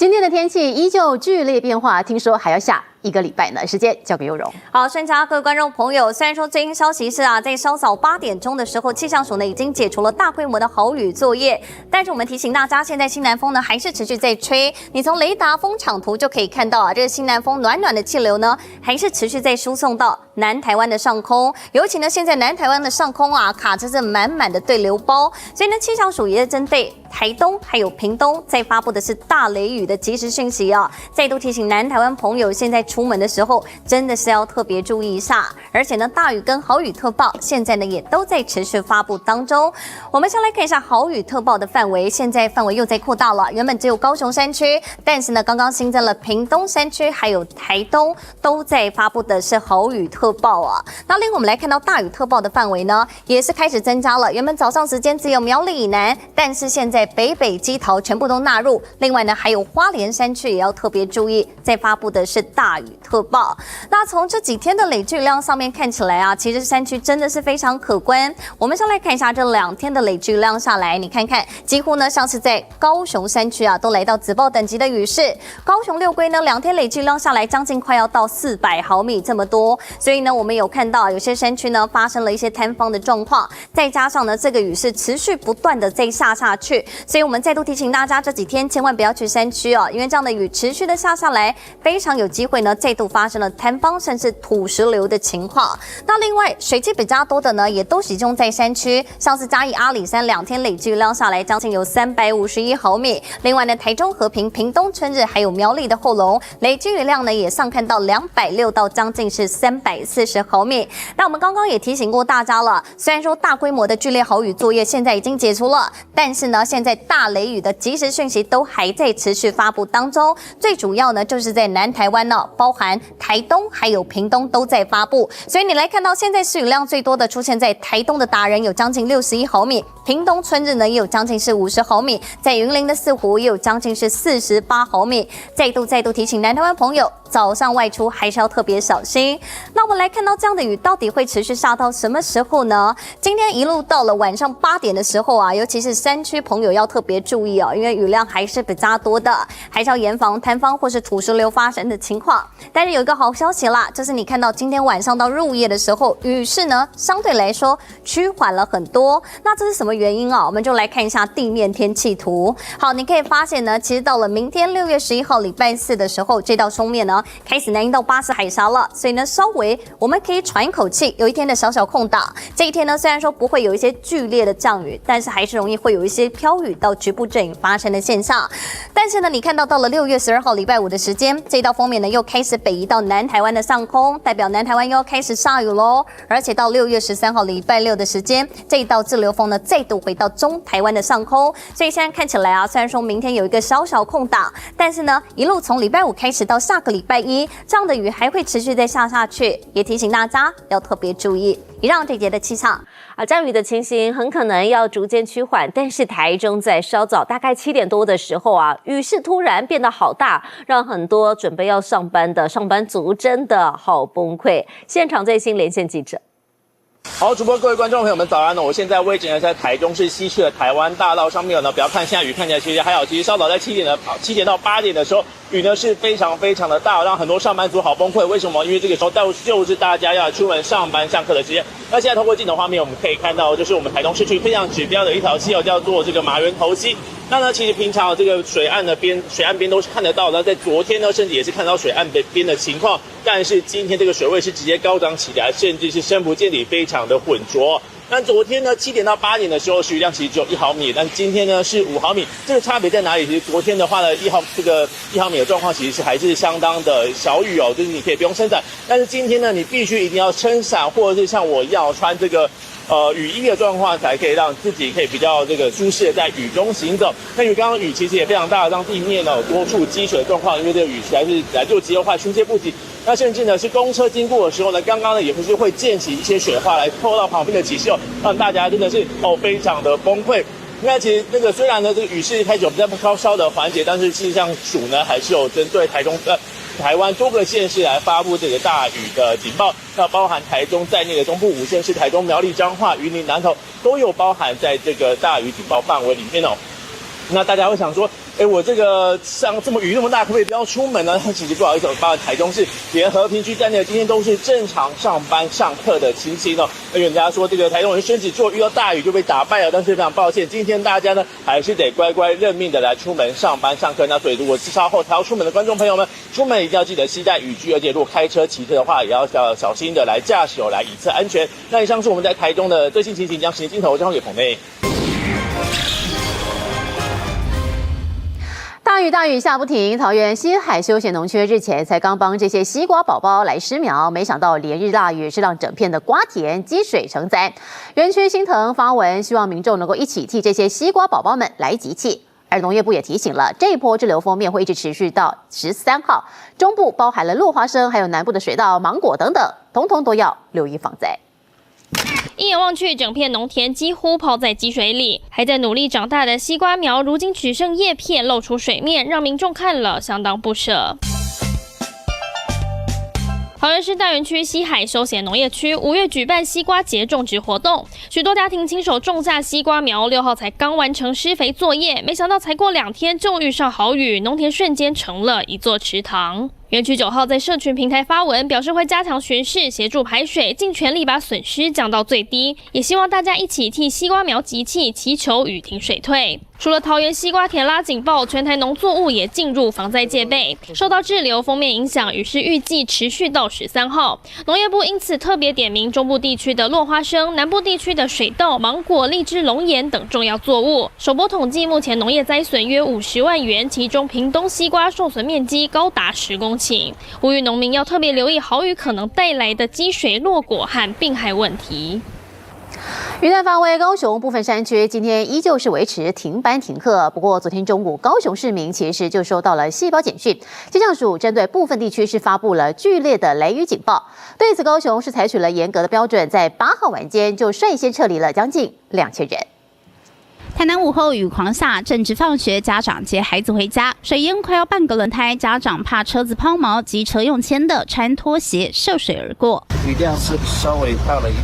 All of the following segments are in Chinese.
今天的天气依旧剧烈变化，听说还要下1个礼拜呢。时间交给佑荣。好，专家各位观众朋友，虽然说最新消息是在稍早8点钟的时候，气象署呢已经解除了大规模的豪雨作业，但是我们提醒大家，现在西南风呢还是持续在吹。你从雷达风场图就可以看到这个西南风暖暖的气流呢，还是持续在输送到南台湾的上空。尤其呢，现在南台湾的上空卡着这满满的对流包，所以呢，气象署也针对台东还有屏东在发布的是大雷雨的即时讯息再度提醒南台湾朋友，现在出门的时候真的是要特别注意一下。而且呢，大雨跟豪雨特报现在呢也都在持续发布当中。我们先来看一下豪雨特报的范围，现在范围又在扩大了。原本只有高雄山区，但是呢，刚刚新增了屏东山区还有台东都在发布的是豪雨特报那另外我们来看到大雨特报的范围呢，也是开始增加了。原本早上时间只有苗栗以南，但是现在北基桃全部都纳入。另外呢，还有花莲山区也要特别注意，在发布的是大雨特报。那从这几天的累积雨量上面看起来其实山区真的是非常可观。我们先来看一下这2天的累积雨量下来，你看看，几乎呢像是在高雄山区都来到紫报等级的雨势。高雄六龟呢2天累积雨量下来，将近快要到400毫米这么多。所以呢，我们有看到有些山区呢发生了一些坍方的状况，再加上呢这个雨是持续不断的在下去，所以我们再度提醒大家，这几天千万不要去山区因为这样的雨持续的下来，非常有机会呢再度发生了坍方甚至土石流的情况。那另外水汽比较多的呢，也都集中在山区，像是嘉义阿里山2天累积雨量下来将近有351毫米。另外呢，台中和平、屏东春日还有苗栗的后龙累积雨量呢也上看到260到将近是340毫米。那我们刚刚也提醒过大家了，虽然说大规模的剧烈豪雨作业现在已经解除了，但是呢，现在大雷雨的即时讯息都还在持续发布当中。最主要呢，就是在南台湾包含台东还有屏东都在发布。所以你来看到现在施雨量最多的出现在台东的达人有将近61毫米，屏东春日呢也有将近是50毫米，在云林的四湖也有将近是48毫米。再度提醒南台湾朋友，早上外出还是要特别小心。那我们来看到这样的雨到底会持续下到什么时候呢？今天一路到了晚上8点的时候尤其是山区朋友要特别注意因为雨量还是比较多的，还是要严防坍方或是土石流发生的情况。但是有一个好消息啦，就是你看到今天晚上到入夜的时候，雨势呢相对来说趋缓了很多。那这是什么原因我们就来看一下地面天气图。好，你可以发现呢，其实到了明天6月11号礼拜4的时候，这道锋面呢开始南移到巴士海峡了，所以呢稍微我们可以喘一口气，有一天的小空档。这一天呢虽然说不会有一些剧烈的降雨，但是还是容易会有一些飘雨到局部阵雨发生的现象。但是呢，你看到了6月12号礼拜5的时间，这道锋面呢又开始北移到南台湾的上空，代表南台湾又要开始下雨咯。而且到6月13号礼拜6的时间，这一道滞留锋呢再度回到中台湾的上空。所以现在看起来虽然说明天有一个小空档，但是呢一路从礼拜5开始到下个礼拜1，这样的雨还会持续再下去，也提醒大家要特别注意。以上这节的气象降雨的情形很可能要逐渐趋缓，但是台中在稍早大概7点多的时候雨势突然变得好大，让很多准备要上班的上班族真的好崩溃。现场最新连线记者。好，主播各位观众朋友们早安呢！我现在位置呢在台中市西区的台湾大道上面呢，不要看现在雨看起来其实还好，其实稍早在7点到8点的时候，雨呢是非常的大，让很多上班族好崩溃。为什么？因为这个时候就是大家要出门上班上课的时间。那现在透过镜头画面，我们可以看到，就是我们台中市区非常指标的一条溪叫做这个马园头溪。那呢，其实平常这个水岸边都是看得到的。在昨天呢，甚至也是看到水岸边的情况，但是今天这个水位是直接高涨起来，甚至是深不见底，非常的浑浊。那昨天呢7点到8点的时候，雨量其实只有1毫米，但今天呢是5毫米。这个差别在哪里？其实昨天的话呢1毫米的状况其实还是相当的小雨就是你可以不用撑伞。但是今天呢，你必须一定要撑伞，或者是像我一样穿这个雨衣的状况，才可以让自己可以比较这个舒适的在雨中行走。那因为刚刚雨其实也非常大，让地面有多处积水的状况，因为这个雨实在是来就急又坏，出现不及。那甚至呢是公车经过的时候呢，刚刚呢也不是会溅起一些水花来透到旁边的骑士让大家真的是非常的崩溃。那其实那个虽然呢这个雨势开始有比较稍的缓解，但是气象署呢还是有针对台湾多个县市来发布这个大雨的警报，那包含台中在内的中部5县市，台中、苗栗、彰化、云林、南投都有包含在这个大雨警报范围里面那大家会想说，我这个像这么雨那么大，可不可以不要出门呢？其实不好意思，包括台中市连和平区在内，今天都是正常上班上课的情形哦。那人家说这个台中人身体弱，遇到大雨就被打败了，但是非常抱歉，今天大家呢还是得乖乖认命的来出门上班上课。那所以如果稍后才要出门的观众朋友们，出门一定要记得携带雨具，而且如果开车骑车的话，也要小心的来驾驶来以策安全。那以上是我们在台中的最新情形，将时间镜头交给彭妹。大雨下不停，桃园西海休闲农区日前才刚帮这些西瓜宝宝来施苗，没想到连日大雨是让整片的瓜田积水成灾。园区心疼发文，希望民众能够一起替这些西瓜宝宝们来集气。而农业部也提醒了，这一波滞留锋面会一直持续到13号，中部包含了落花生，还有南部的水稻、芒果等等，统统都要留意防灾。一眼望去，整片农田几乎泡在积水里，还在努力长大的西瓜苗，如今只剩叶片露出水面，让民众看了相当不舍。桃园市大园区西海休闲农业区5月举办西瓜节种植活动，许多家庭亲手种下西瓜苗，6号才刚完成施肥作业，没想到才过2天就遇上好雨，农田瞬间成了一座池塘。园区9号在社群平台发文，表示会加强巡视，协助排水，尽全力把损失降到最低，也希望大家一起替西瓜苗集气，祈求雨停水退。除了桃园西瓜田拉警报，全台农作物也进入防灾戒备。受到滞留锋面影响，雨势预计持续到13号。农业部因此特别点名中部地区的落花生、南部地区的水稻、芒果、荔枝、龙眼等重要作物。首波统计，目前农业灾损约50万元，其中屏东西瓜受损面积高达10公顷。呼吁农民要特别留意豪雨可能带来的积水、落果和病害问题。雨弹发威，高雄部分山区今天依旧是维持停班停课。不过昨天中午，高雄市民其实就收到了细胞简讯，气象署针对部分地区是发布了剧烈的雷雨警报。对此，高雄是采取了严格的标准，在8号晚间就率先撤离了将近2000人。台南午后雨狂下，正值放学，家长接孩子回家，水淹快要半个轮胎，家长怕车子抛锚，及车用铅的穿拖鞋涉水而过。雨量是稍微大了一点。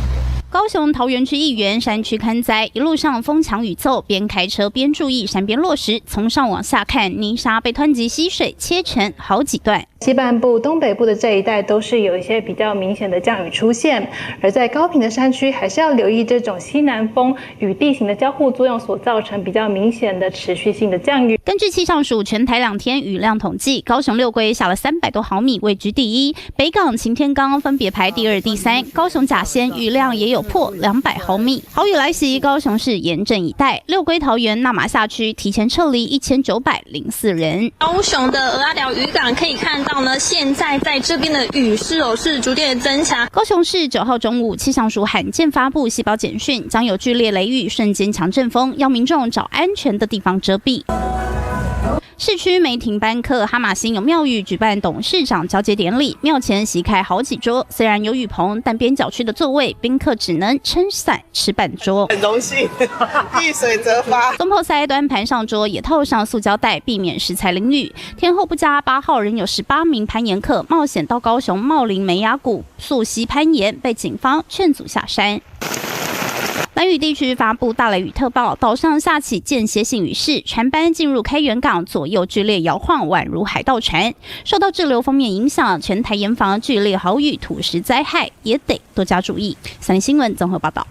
高雄桃园区议员山区勘灾，一路上风强雨骤，边开车边注意山边落石，从上往下看，泥沙被湍急溪水切成好几段。西半部、东北部的这一带都是有一些比较明显的降雨出现，而在高屏的山区，还是要留意这种西南风与地形的交互作用所造成比较明显的持续性的降雨。根据气象署全台2天雨量统计，高雄六龟下了300多毫米，位居第一；北港、擎天岗分别排第2、第3。高雄甲仙雨量也有破200毫米。豪雨来袭，高雄市严阵以待，六龟桃园那马夏区提前撤离1904人。高雄的鹅阿寮渔港可以看到呢，现在在这边的雨势是逐渐的增强。高雄市9号中午，气象署罕见发布细胞简讯，将有剧烈雷雨、瞬间强阵风，要民众找安全的地方遮蔽。市区没停班课，哈马星有庙宇举办董事长交接典礼，庙前席开好几桌，虽然有雨棚，但边角区的座位，宾客只能撑伞吃半桌。很荣幸，遇水则发。东坡菜端盘上桌，也套上塑胶袋，避免食材淋雨。天候不佳，8号仍有18名攀岩客冒险到高雄茂林梅崖谷溯溪攀岩，被警方劝阻下山。兰屿地区发布大雷雨特报，岛上下起间歇性雨势，船班进入开元港，左右剧烈摇晃，宛如海盗船。受到滞留锋面影响，全台严防剧烈豪雨、土石灾害，也得多加注意。3立新闻综合报道。